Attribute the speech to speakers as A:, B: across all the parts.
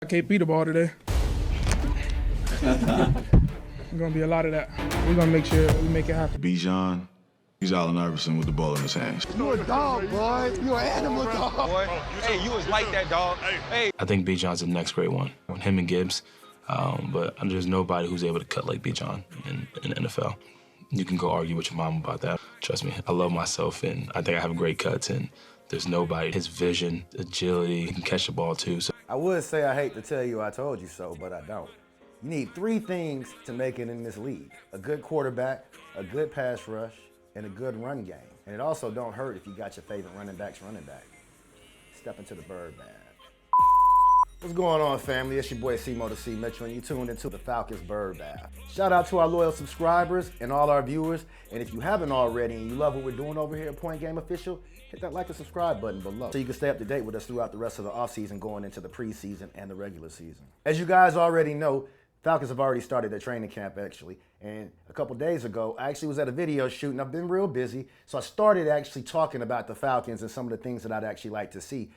A: I can't beat the ball today. There's gonna be a lot of that. We're gonna make sure we make it happen.
B: Bijan, he's Allen Iverson with the ball in his hands.
C: You a dog, boy. You an animal dog.
D: Boy. Hey, you was like that, dog. Hey.
E: I think Bijan's the next great one. Him and Gibbs. But there's nobody who's able to cut like Bijan in the NFL. You can go argue with your mom about that. Trust me, I love myself, and I think I have great cuts, and there's nobody. His vision, agility, he can catch the ball too. So.
C: I would say I hate to tell you I told you so, but I don't. You need three things to make it in this league: a good quarterback, a good pass rush, and a good run game. And it also don't hurt if you got your favorite running back. Step into the bird bag. What's going on, family? It's your boy C-Mo the C Metro, and you tuned into the Falcons Bird Bath. Shout out to our loyal subscribers and all our viewers. And if you haven't already and you love what we're doing over here at Point Game Official, hit that like and subscribe button below so you can stay up to date with us throughout the rest of the offseason going into the preseason and the regular season. As you guys already know, Falcons have already started their training camp, actually. And a couple days ago, I actually was at a video shoot, and I've been real busy. So I started actually talking about the Falcons and some of the things that I'd actually like to see.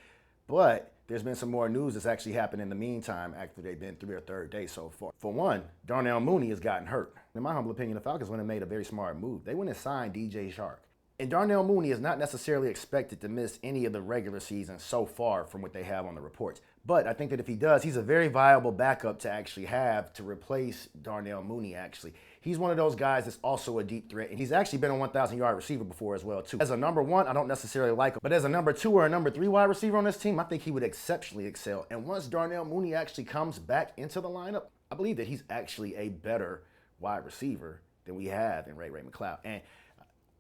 C: But there's been some more news that's actually happened in the meantime after they've been through their third day so far. For one, Darnell Mooney has gotten hurt. In my humble opinion, the Falcons went and made a very smart move. They went and signed DJ Chark. And Darnell Mooney is not necessarily expected to miss any of the regular season so far from what they have on the reports. But I think that if he does, he's a very viable backup to actually have to replace Darnell Mooney, actually. He's one of those guys that's also a deep threat, and he's actually been a 1,000-yard receiver before as well, too. As a number one, I don't necessarily like him, but as a number two or a number three wide receiver on this team, I think he would exceptionally excel. And once Darnell Mooney actually comes back into the lineup, I believe that he's actually a better wide receiver than we have in Ray McCloud. And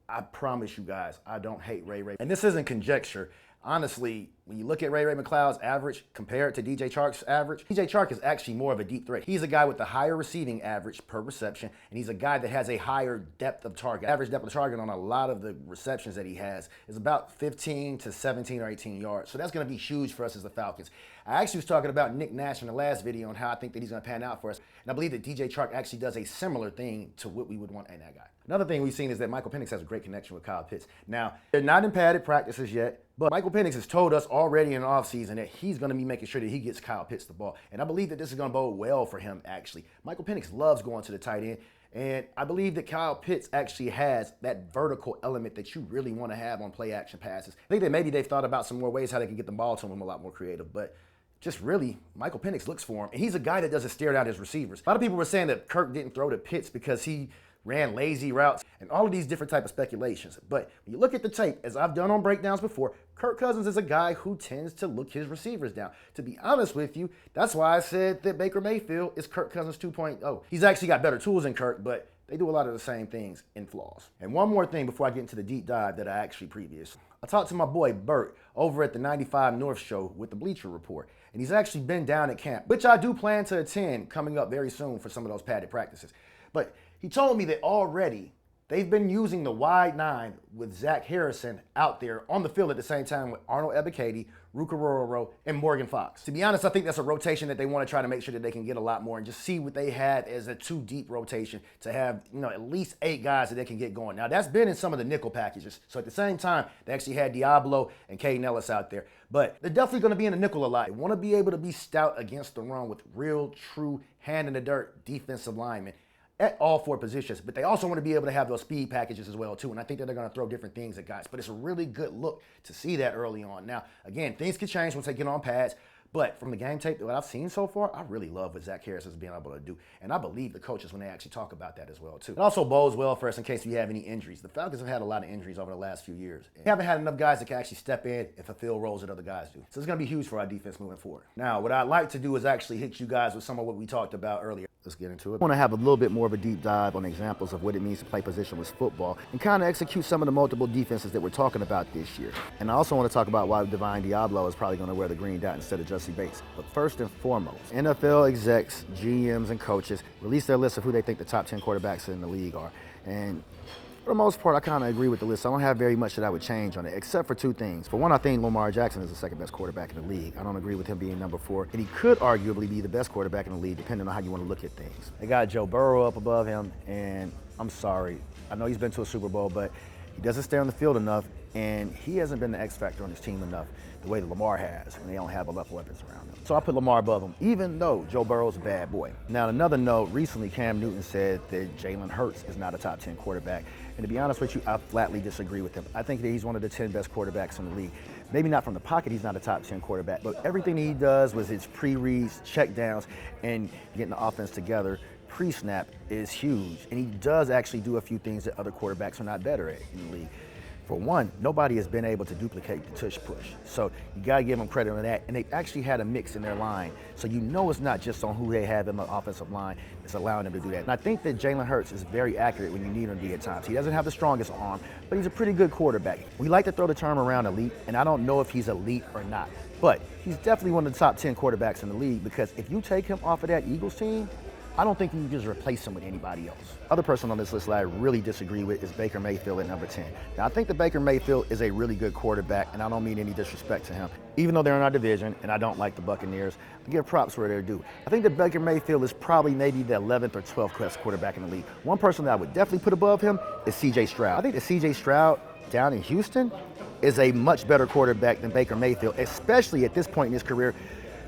C: I promise you guys, I don't hate Ray. And this isn't conjecture. Honestly, when you look at Ray McCloud's average compared to DJ Chark's average, DJ Chark is actually more of a deep threat. He's a guy with the higher receiving average per reception, and he's a guy that has a higher depth of target. Average depth of target on a lot of the receptions that he has is about 15 to 17 or 18 yards. So that's going to be huge for us as the Falcons. I actually was talking about Nick Nash in the last video and how I think that he's going to pan out for us. And I believe that DJ Chark actually does a similar thing to what we would want in that guy. Another thing we've seen is that Michael Penix has a great connection with Kyle Pitts. Now, they're not in padded practices yet, but Michael Penix has told us already in the offseason that he's going to be making sure that he gets Kyle Pitts the ball. And I believe that this is going to bode well for him, actually. Michael Penix loves going to the tight end. And I believe that Kyle Pitts actually has that vertical element that you really want to have on play action passes. I think that maybe they've thought about some more ways how they can get the ball to him a lot more creative. But just really, Michael Penix looks for him. And he's a guy that doesn't stare out his receivers. A lot of people were saying that Kirk didn't throw to Pitts because he ran lazy routes, and all of these different type of speculations. But when you look at the tape, as I've done on breakdowns before, Kirk Cousins is a guy who tends to look his receivers down. To be honest with you, that's why I said that Baker Mayfield is Kirk Cousins 2.0. He's actually got better tools than Kirk, but they do a lot of the same things in flaws. And one more thing before I get into the deep dive that I actually previous. I talked to my boy Bert over at the 95 North show with the Bleacher Report, and he's actually been down at camp, which I do plan to attend coming up very soon for some of those padded practices. But he told me that already they've been using the wide nine with Zach Harrison out there on the field at the same time with Arnold Ebiketie, Ruka Rororo, and Morgan Fox. To be honest, I think that's a rotation that they want to try to make sure that they can get a lot more and just see what they have as a two deep rotation to have, at least 8 guys that they can get going. Now, that's been in some of the nickel packages. So at the same time, they actually had Deablo and Caden Ellis out there. But they're definitely going to be in the nickel a lot. They want to be able to be stout against the run with real, true, hand-in-the-dirt defensive linemen at all 4 positions, but they also want to be able to have those speed packages as well too, and I think that they're going to throw different things at guys, but it's a really good look to see that early on. Now, again, things can change once they get on pads, but from the game tape that I've seen so far, I really love what Zach Harris is being able to do, and I believe the coaches when they actually talk about that as well too. It also bodes well for us in case we have any injuries. The Falcons have had a lot of injuries over the last few years. They haven't had enough guys that can actually step in and fulfill roles that other guys do. So it's going to be huge for our defense moving forward. Now, what I'd like to do is actually hit you guys with some of what we talked about earlier. Let's get into it. I want to have a little bit more of a deep dive on examples of what it means to play positionless football and kind of execute some of the multiple defenses that we're talking about this year. And I also want to talk about why Divine Deablo is probably going to wear the green dot instead of Jesse Bates. But first and foremost, NFL execs, GMs, and coaches release their list of who they think the top 10 quarterbacks in the league are. And for the most part, I kind of agree with the list. I don't have very much that I would change on it, except for 2 things. For one, I think Lamar Jackson is the second best quarterback in the league. I don't agree with him being number 4. And he could arguably be the best quarterback in the league, depending on how you want to look at things. They got Joe Burrow up above him, and I'm sorry. I know he's been to a Super Bowl, but He doesn't stay on the field enough, and he hasn't been the X factor on his team enough the way that Lamar has when they don't have enough weapons around him. So I put Lamar above him, even though Joe Burrow's a bad boy. Now, on another note, recently Cam Newton said that Jalen Hurts is not a top 10 quarterback. And to be honest with you, I flatly disagree with him. I think that he's one of the 10 best quarterbacks in the league. Maybe not from the pocket, he's not a top 10 quarterback, but everything he does with his pre-reads, check downs, and getting the offense together pre-snap is huge. And he does actually do a few things that other quarterbacks are not better at in the league. For one, nobody has been able to duplicate the tush push. So you gotta give them credit on that. And they've actually had a mix in their line. So you know it's not just on who they have in the offensive line that's allowing them to do that. And I think that Jalen Hurts is very accurate when you need him to be at times. He doesn't have the strongest arm, but he's a pretty good quarterback. We like to throw the term around elite, and I don't know if he's elite or not. But he's definitely one of the top 10 quarterbacks in the league, because if you take him off of that Eagles team, I don't think you can just replace him with anybody else. Other person on this list that I really disagree with is Baker Mayfield at number 10. Now, I think that Baker Mayfield is a really good quarterback, and I don't mean any disrespect to him. Even though they're in our division, and I don't like the Buccaneers, I give props where they're due. I think that Baker Mayfield is probably maybe the 11th or 12th best quarterback in the league. One person that I would definitely put above him is C.J. Stroud. I think that C.J. Stroud down in Houston is a much better quarterback than Baker Mayfield, especially at this point in his career,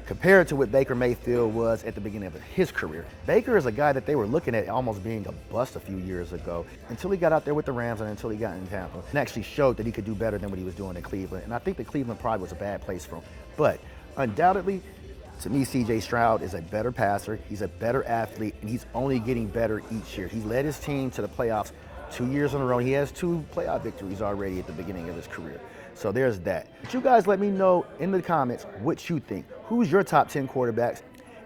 C: compared to what Baker Mayfield was at the beginning of his career. Baker is a guy that they were looking at almost being a bust a few years ago, until he got out there with the Rams and until he got in Tampa and actually showed that he could do better than what he was doing in Cleveland. And I think that Cleveland probably was a bad place for him. But undoubtedly, to me, C.J. Stroud is a better passer, he's a better athlete, and he's only getting better each year. He's led his team to the playoffs 2 years in a row. He has 2 playoff victories already at the beginning of his career. So there's that. But you guys let me know in the comments what you think. Who's your top 10 quarterbacks?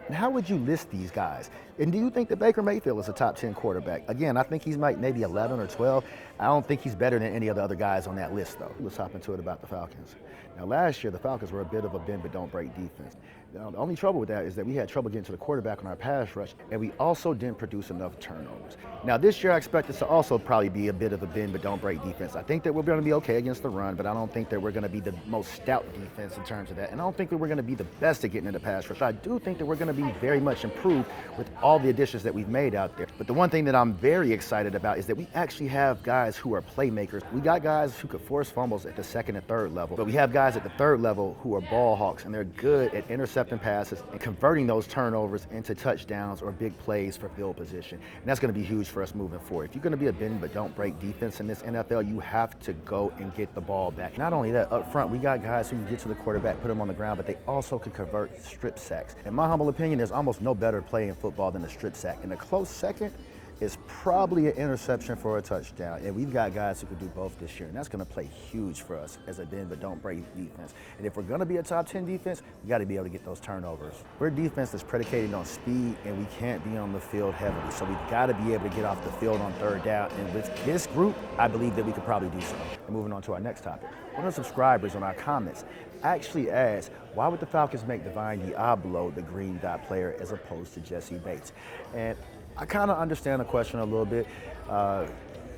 C: And how would you list these guys? And do you think that Baker Mayfield is a top 10 quarterback? Again, I think he's maybe 11 or 12. I don't think he's better than any of the other guys on that list, though. Let's hop into it about the Falcons. Now, last year, the Falcons were a bit of a bend but don't break defense. Now, the only trouble with that is that we had trouble getting to the quarterback on our pass rush, and we also didn't produce enough turnovers. Now, this year, I expect us to also probably be a bit of a bend but don't break defense. I think that we're going to be okay against the run, but I don't think that we're going to be the most stout defense in terms of that. And I don't think that we're going to be the best at getting into pass rush. I do think that we're going to be very much improved with all the additions that we've made out there. But the one thing that I'm very excited about is that we actually have guys who are playmakers. We got guys who could force fumbles at the second and third level, but we have guys at the third level who are ball hawks, and they're good at intercepting passes and converting those turnovers into touchdowns or big plays for field position. And that's going to be huge for us moving forward. If you're going to be a bend but don't break defense in this NFL, you have to go and get the ball back. Not only that, up front, we got guys who can get to the quarterback, put him on the ground, but they also can convert strip sacks. In my humble opinion, there's almost no better play in football than a strip sack. And a close second is probably an interception for a touchdown. And we've got guys who can do both this year, and that's going to play huge for us as a bend but don't break defense. And if we're going to be a top 10 defense, we got to be able to get those turnovers. We're a defense that's predicated on speed, and we can't be on the field heavily. So we've got to be able to get off the field on third down. And with this group, I believe that we could probably do so. And moving on to our next topic. One of the subscribers on our comments actually asked, why would the Falcons make Divine Deablo the Greendot player as opposed to Jesse Bates? And I kind of understand the question a little bit.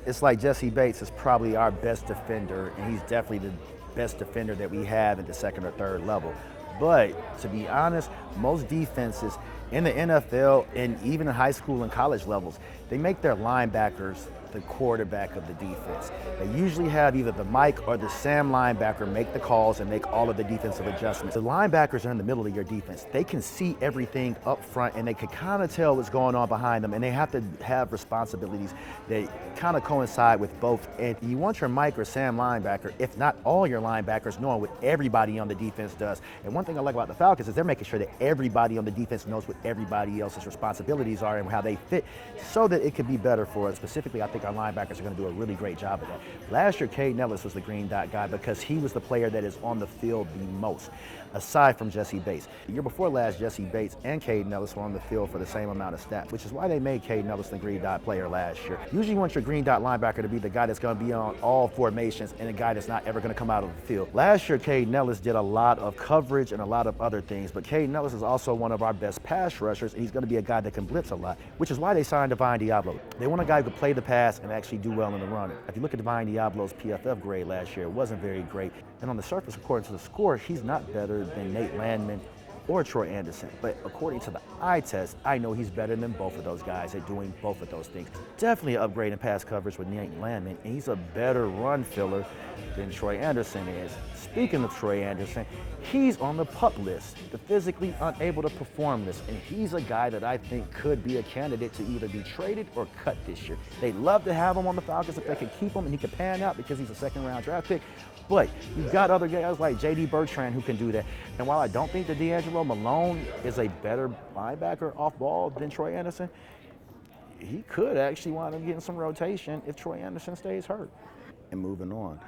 C: It's like Jesse Bates is probably our best defender, and he's definitely the best defender that we have at the second or third level. But to be honest, most defenses in the NFL and even in high school and college levels, they make their linebackers the quarterback of the defense. They usually have either the Mike or the Sam linebacker make the calls and make all of the defensive adjustments. The linebackers are in the middle of your defense. They can see everything up front, and they can kind of tell what's going on behind them, and they have to have responsibilities that kind of coincide with both. And you want your Mike or Sam linebacker, if not all your linebackers, knowing what everybody on the defense does. And one thing I like about the Falcons is they're making sure that everybody on the defense knows what everybody else's responsibilities are and how they fit, so that it could be better for us. Specifically, I think our linebackers are going to do a really great job of that. Last year, Cade Nellis was the green dot guy because he was the player that is on the field the most, aside from Jesse Bates. The year before last, Jesse Bates and Cade Nellis were on the field for the same amount of snaps, which is why they made Cade Nellis the green dot player last year. Usually you want your green dot linebacker to be the guy that's going to be on all formations and a guy that's not ever going to come out of the field. Last year, Cade Nellis did a lot of coverage and a lot of other things, but Cade Nellis is also one of our best pass rushers, and he's going to be a guy that can blitz a lot, which is why they signed Divine Deablo. They want a guy who can play the pass and actually do well in the run. If you look at Divine Deablo's PFF grade last year, it wasn't very great. And on the surface, according to the score, he's not better than Nate Landman or Troy Anderson. But according to the eye test, I know he's better than both of those guys at doing both of those things. Definitely an upgrade in pass coverage with Nate Landman, and he's a better run filler than Troy Anderson is. Speaking of Troy Anderson, he's on the PUP list, the physically unable to perform list, and he's a guy that I think could be a candidate to either be traded or cut this year. They'd love to have him on the Falcons if they could keep him and he could pan out because he's a second-round draft pick. But you've got other guys like J.D. Bertrand who can do that. And while I don't think that D'Angelo Malone is a better linebacker off ball than Troy Anderson, he could actually wind up getting some rotation if Troy Anderson stays hurt. And moving on.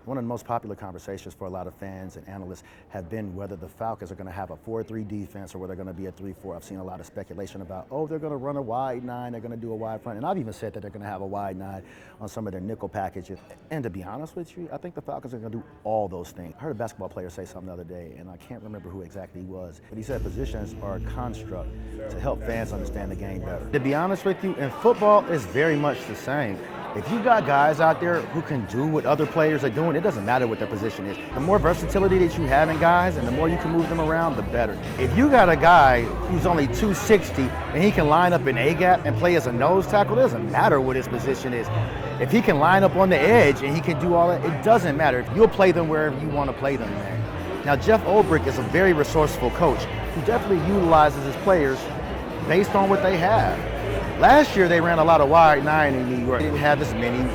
C: One of the most popular conversations for a lot of fans and analysts have been whether the Falcons are going to have a 4-3 defense or whether they're going to be a 3-4. I've seen a lot of speculation about, oh, they're going to run a wide 9, they're going to do a wide front. And I've even said that they're going to have a wide 9 on some of their nickel packages. And to be honest with you, I think the Falcons are going to do all those things. I heard a basketball player say something the other day, and I can't remember who exactly he was, but he said positions are a construct to help fans understand the game better. To be honest with you, in football, it's very much the same. If you got guys out there who can do what other players are doing, it doesn't matter what their position is. The more versatility that you have in guys and the more you can move them around, the better. If you got a guy who's only 260 and he can line up in A-gap and play as a nose tackle, it doesn't matter what his position is. If he can line up on the edge and he can do all that, it doesn't matter. You'll play them wherever you want to play them there. Now, Jeff Ulbrich is a very resourceful coach who definitely utilizes his players based on what they have. Last year, they ran a lot of wide 9 in New York. They didn't have as many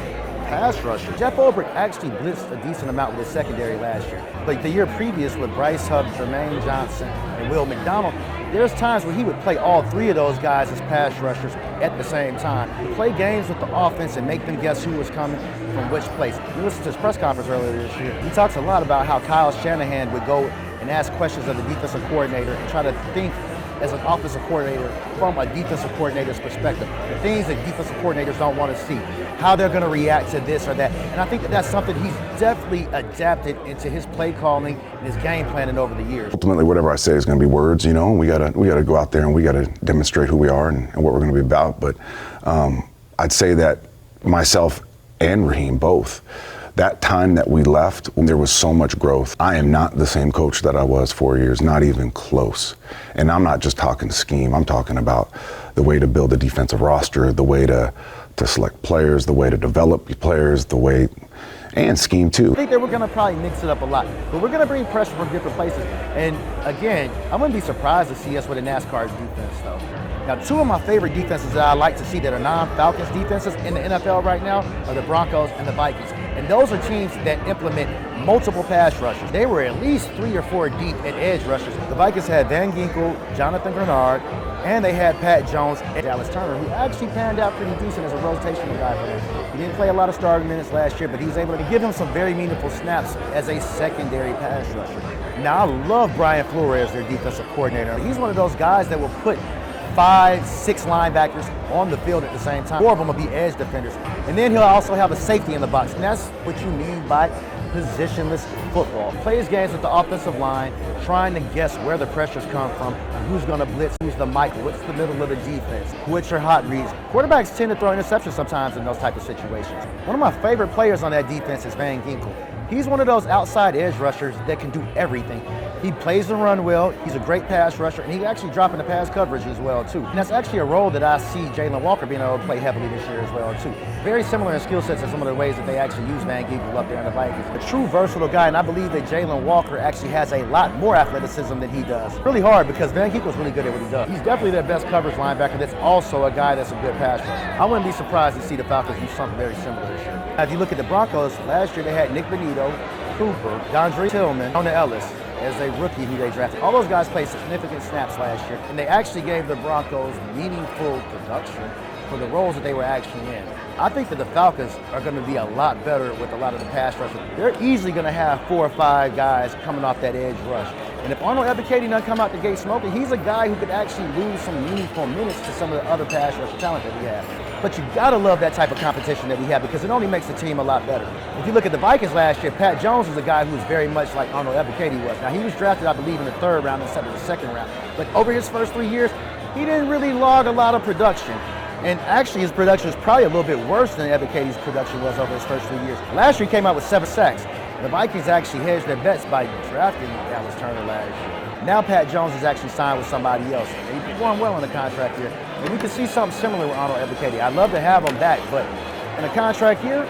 C: pass rushers. Jeff Ulbrich actually blitzed a decent amount with his secondary last year. But the year previous with Bryce Hubb, Jermaine Johnson, and Will McDonald, there's times where he would play all 3 of those guys as pass rushers at the same time. He'd play games with the offense and make them guess who was coming from which place. You listened to his press conference earlier this year. He talks a lot about how Kyle Shanahan would go and ask questions of the defensive coordinator and try to think as an offensive coordinator from a defensive coordinator's perspective. The things that defensive coordinators don't want to see, how they're going to react to this or that. And I think that that's something he's definitely adapted into his play calling and his game planning over the years.
F: Ultimately, whatever I say is going to be words, you know. We gotta go out there and we got to demonstrate who we are and what we're going to be about. But I'd say that myself and Raheem both, that time that we left, when there was so much growth, I am not the same coach that I was 4 years, not even close. And I'm not just talking scheme, I'm talking about the way to build a defensive roster, the way to select players, the way to develop players, the way, and scheme too.
C: I think that we're going to probably mix it up a lot, but we're going to bring pressure from different places. And again, I wouldn't be surprised to see us with a NASCAR defense though. Now, 2 of my favorite defenses that I like to see that are non-Falcons defenses in the NFL right now are the Broncos and the Vikings. And those are teams that implement multiple pass rushers. They were at least 3 or 4 deep at edge rushers. The Vikings had Van Ginkle, Jonathan Grenard, and they had Pat Jones and Dallas Turner, who actually panned out pretty decent as a rotational guy for them. He didn't play a lot of starting minutes last year, but he was able to give him some very meaningful snaps as a secondary pass rusher. Now, I love Brian Flores, their defensive coordinator. He's one of those guys that will put 5, 6 linebackers on the field at the same time. 4 of them will be edge defenders. And then he'll also have a safety in the box. And that's what you mean by positionless football. Plays games with the offensive line, trying to guess where the pressures come from, who's going to blitz, who's the Michael, what's the middle of the defense, which are hot reads. Quarterbacks tend to throw interceptions sometimes in those type of situations. One of my favorite players on that defense is Van Ginkle. He's one of those outside edge rushers that can do everything. He plays the run well, he's a great pass rusher, and he's actually dropping the pass coverage as well, too. And that's actually a role that I see Jalen Walker being able to play heavily this year as well, too. Very similar in skill sets to some of the ways that they actually use Van Ginkle up there in the Vikings. A true versatile guy, and I believe that Jalen Walker actually has a lot more athleticism than he does. Really hard because Van Ginkle's really good at what he does. He's definitely their best coverage linebacker that's also a guy that's a good pass rusher. I wouldn't be surprised to see the Falcons do something very similar this year. Now, if you look at the Broncos, last year they had Nick Benito, Cooper, Dondre Tillman, Jonah Ellis as a rookie who they drafted. All those guys played significant snaps last year, and they actually gave the Broncos meaningful production for the roles that they were actually in. I think that the Falcons are going to be a lot better with a lot of the pass rushers. They're easily going to have 4 or 5 guys coming off that edge rush. And if Arnold Ebiketie doesn't come out the gate smoking, he's a guy who could actually lose some meaningful minutes to some of the other pass rush talent that we have. But you gotta love that type of competition that we have because it only makes the team a lot better. If you look at the Vikings last year, Pat Jones was a guy who was very much like Arnold Ebiketie was. Now he was drafted, I believe, in the 3rd round instead of the 2nd round. But over his first 3 years, he didn't really log a lot of production. And actually his production was probably a little bit worse than Ebiketie's production was over his first 3 years. Last year he came out with 7 sacks. The Vikings actually hedged their bets by drafting Dallas Turner last year. Now Pat Jones is actually signed with somebody else. And he's performed well in the contract here. And we can see something similar with Arnold Ebiketie. I'd love to have him back, but in a contract here,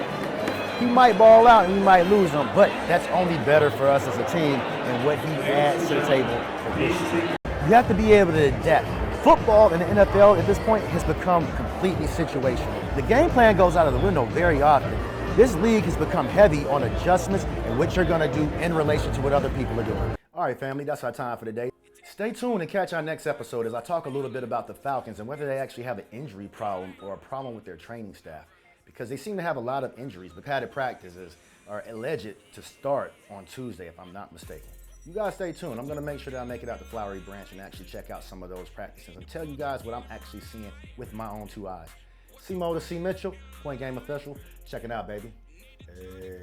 C: he might ball out and we might lose him, but that's only better for us as a team and what he adds to the table for this year. You have to be able to adapt. Football in the NFL at this point has become completely situational. The game plan goes out of the window very often. This league has become heavy on adjustments and what you're gonna do in relation to what other people are doing. All right, family, that's our time for today. Stay tuned and catch our next episode as I talk a little bit about the Falcons and whether they actually have an injury problem or a problem with their training staff, because they seem to have a lot of injuries, but padded practices are alleged to start on Tuesday, if I'm not mistaken. You guys stay tuned. I'm going to make sure that I make it out to Flowery Branch and actually check out some of those practices and tell you guys what I'm actually seeing with my own 2 eyes. C-Mo to C. Mitchell, Point Game Official. Check it out, baby. Hey.